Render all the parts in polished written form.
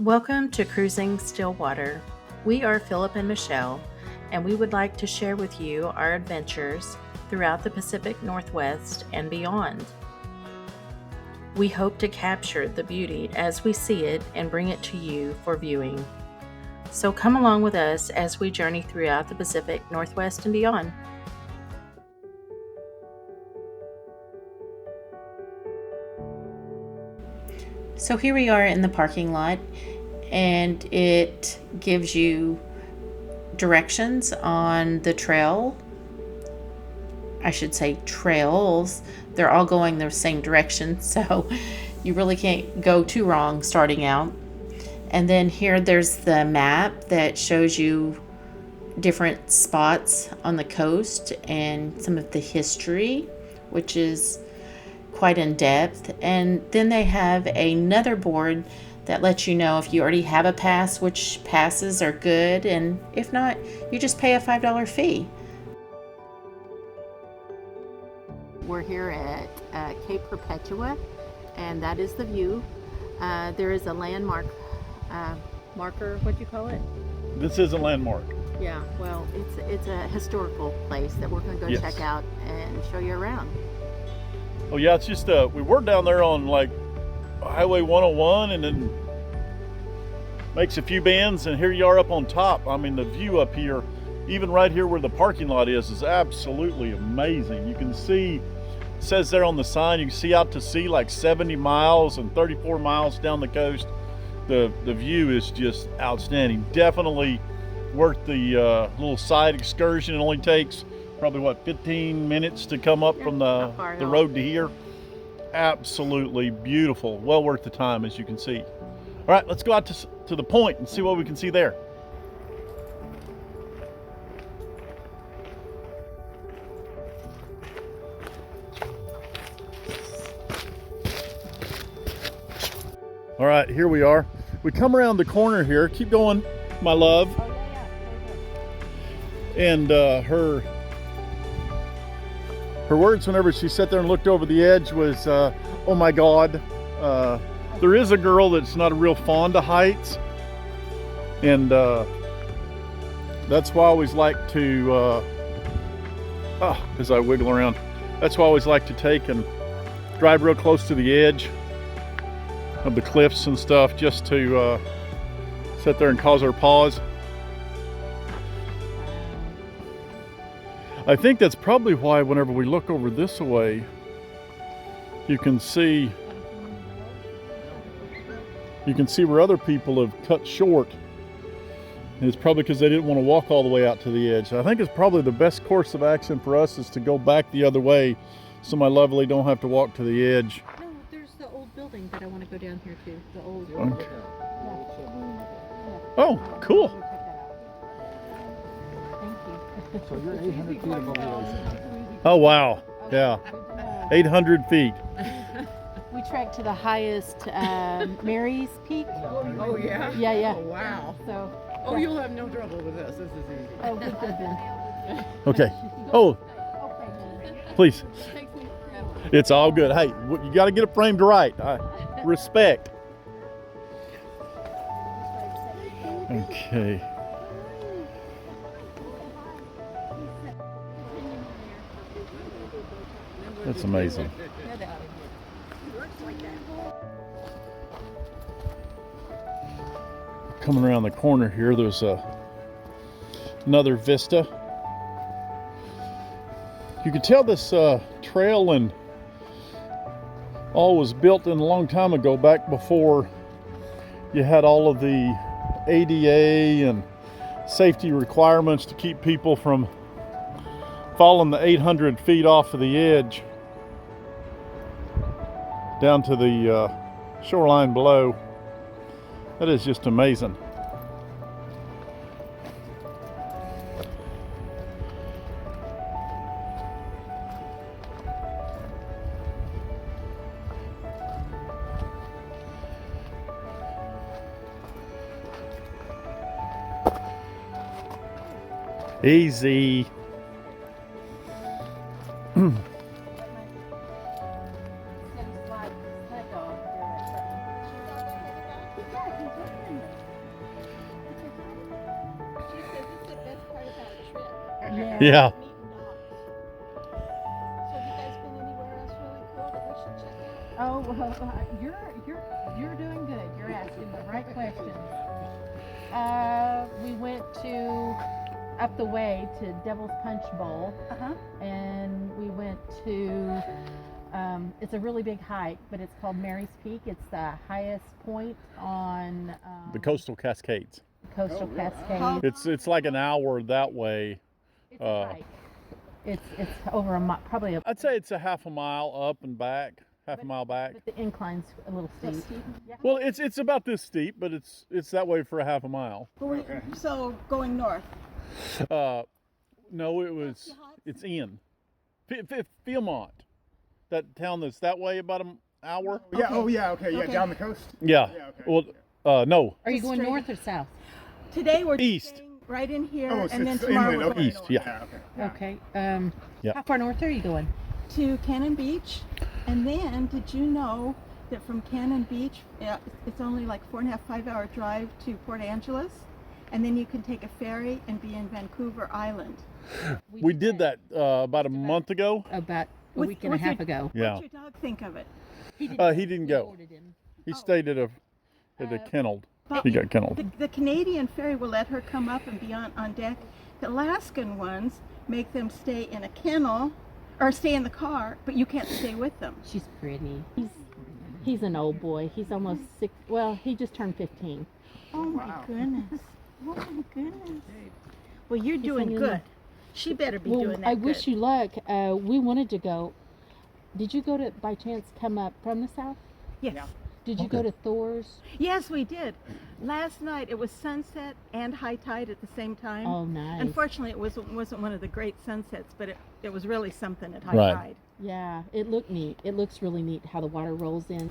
Welcome to Cruising Stillwater. We are Philip and Michelle, and we would like to share with you our adventures throughout the Pacific Northwest and beyond. We hope to capture the beauty as we see it and bring it to you for viewing. So come along with us as we journey throughout the Pacific Northwest and beyond. So here we are in the parking lot, and it gives you directions on the trail. I should say trails. They're all going the same direction, so you really can't go too wrong starting out. And then here there's the map that shows you different spots on the coast and some of the history, which is quite in depth. And then they have another board that lets you know if you already have a pass, which passes are good, and if not, you just pay a $5 fee. We're here at Cape Perpetua, and that is the view. There is a landmark marker, what do you call it? This is a landmark. Yeah, well, it's a historical place that we're going to go check out and show you around. Oh yeah, it's just we were down there on like Highway 101 and then makes a few bends, and here you are up on top. I mean, the view up here, even right here where the parking lot is absolutely amazing. You can see, it says there on the sign, you can see out to sea like 70 miles and 34 miles down the coast. The view is just outstanding. Definitely worth the little side excursion. It only takes probably what, 15 minutes to come up from the road to here. Absolutely beautiful. Well worth the time, as you can see. All right, let's go out to the point and see what we can see there. All right, here we are. We come around the corner here. Keep going, my love. Oh, yeah. And her words whenever she sat there and looked over the edge was, oh my God. There is a girl that's not real fond of heights. And that's why I always like to, as I wiggle around, that's why I always like to take and drive real close to the edge of the cliffs and stuff, just to sit there and cause her pause. I think that's probably why whenever we look over this way, you can see where other people have cut short. And it's probably because they didn't want to walk all the way out to the edge. I think it's probably the best course of action for us is to go back the other way so my lovely don't have to walk to the edge. No, there's the old building that I want to go down here to. The old Okay. Oh, cool. So you're 800 feet above the ocean. Oh, wow. Yeah. 800 feet. We trekked to the highest Mary's Peak. Oh, yeah? Yeah. Oh, wow. So. Oh, you'll have no trouble with this. This is easy. Oh, good then. Okay. Oh, please. It's all good. Hey, you got to get it framed right. Respect. Okay. That's amazing. Coming around the corner here, there's another vista. You can tell this trail and all was built in a long time ago, back before you had all of the ADA and safety requirements to keep people from falling the 800 feet off of the edge down to the shoreline below. That is just amazing. Easy. Yeah. Yeah. Oh, well, you're doing good. You're asking the right questions. We went to up the way to Devil's Punch Bowl, and we went to. It's a really big hike, but it's called Mary's Peak. It's the highest point on The Coastal Cascades. Coastal Cascades. It's like an hour that way. It's a hike. It's over a mile, probably. I'd say it's a half a mile up and back, half a mile back. But the incline's a little steep. Yeah. Well, it's about this steep, but it's that way for a half a mile. So going north. No, it's in Philmont, that town that's that way about an hour. Yeah. Oh, yeah. Okay. Yeah. Down the coast. Yeah. Yeah, okay. Well, no. Are you going north or south? Today we're East. staying right in here, Oh, so and then it's tomorrow inland, we're okay. going East, north. yeah. Okay. Okay. Yeah. How far north are you going? To Cannon Beach, and then did you know that from Cannon Beach, it's only like 4.5, 5-hour drive to Port Angeles, and then you can take a ferry and be in Vancouver Island. We did that about a month ago. About a With- week and a with your- half ago. Yeah. What'd your dog think of it? He didn't go. ordered him. He stayed at a kennel. But He got kenneled. the Canadian ferry will let her come up and be on deck. The Alaskan ones make them stay in a kennel or stay in the car, but you can't stay with them. She's pretty. He's an old boy. He's almost 6. Well, he just turned 15. Oh my goodness. Oh my goodness. Well, you're doing hanging good. in. She better be Well, doing that I good. wish you luck. We wanted to go. Did you go to by chance come up from the south? Yes. Yeah. Did you go to Thor's? Yes, we did. Last night it was sunset and high tide at the same time. Oh, nice. Unfortunately, it wasn't one of the great sunsets, but it was really something at high Right. tide. Yeah, it looked neat. It looks really neat how the water rolls in.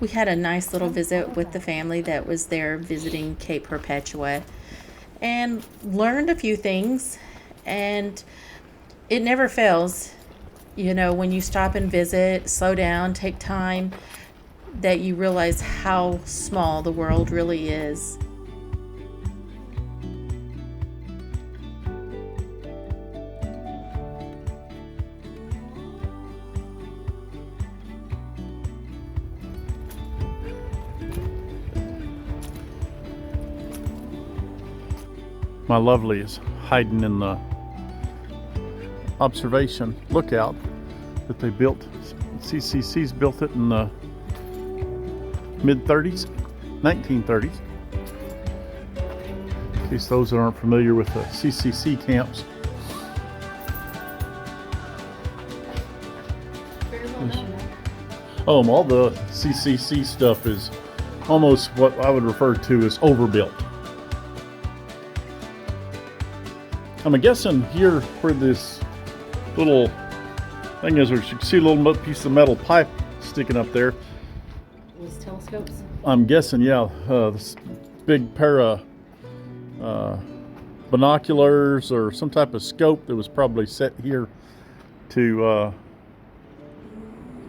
We had a nice little visit with the family that was there visiting Cape Perpetua and learned a few things, and it never fails. You know, when you stop and visit, slow down, take time, that you realize how small the world really is. My lovely is hiding in the observation lookout that they built. CCC's built it in the mid-30s, 1930s. In case those that aren't familiar with the CCC camps. All the CCC stuff is almost what I would refer to as overbuilt. I'm guessing here where this little thing is, or you can see a little piece of metal pipe sticking up there. Was telescopes? I'm guessing, yeah, this big pair of binoculars or some type of scope that was probably set here to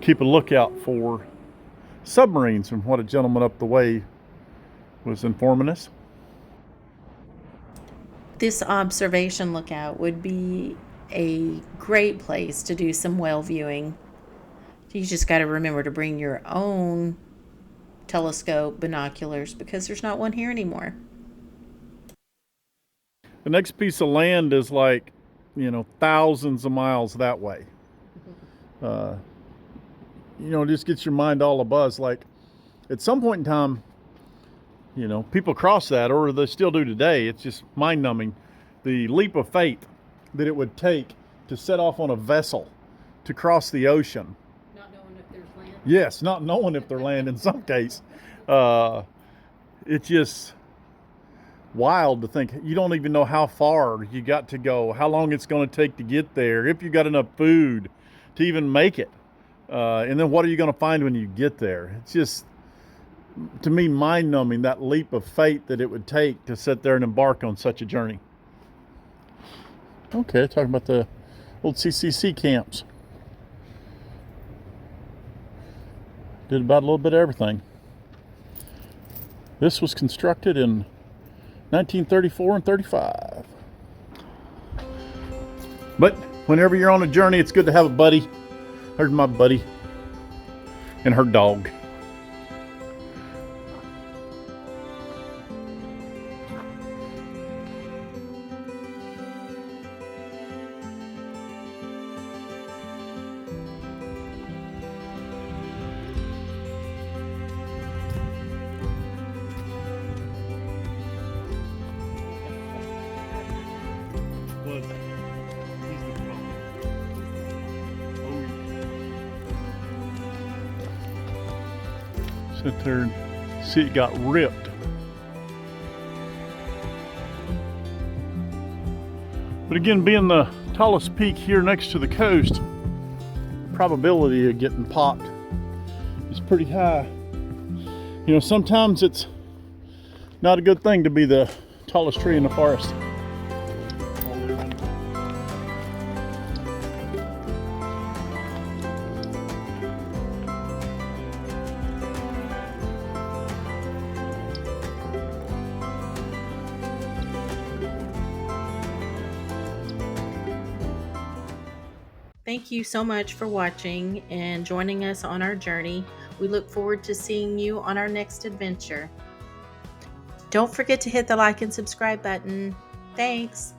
keep a lookout for submarines, from what a gentleman up the way was informing us. This observation lookout would be a great place to do some whale viewing. You just got to remember to bring your own telescope, binoculars, because there's not one here anymore. The next piece of land is like, thousands of miles that way. It just gets your mind all abuzz. Like, at some point in time, people cross that, or they still do today. It's just mind-numbing. The leap of faith that it would take to set off on a vessel to cross the ocean. Not knowing if there's land. Yes, not knowing if they're land in some case. It's just wild to think. You don't even know how far you got to go, how long it's going to take to get there, if you got enough food to even make it. And then what are you going to find when you get there? It's just, to me, mind-numbing, that leap of faith that it would take to sit there and embark on such a journey. Okay, talking about the old CCC camps. Did about a little bit of everything. This was constructed in 1934 and 35. But whenever you're on a journey, it's good to have a buddy. There's my buddy and her dog. Sit there and see it got ripped. But again, being the tallest peak here next to the coast, probability of getting popped is pretty high. You know, sometimes it's not a good thing to be the tallest tree in the forest. Thank you so much for watching and joining us on our journey. We look forward to seeing you on our next adventure. Don't forget to hit the like and subscribe button. Thanks.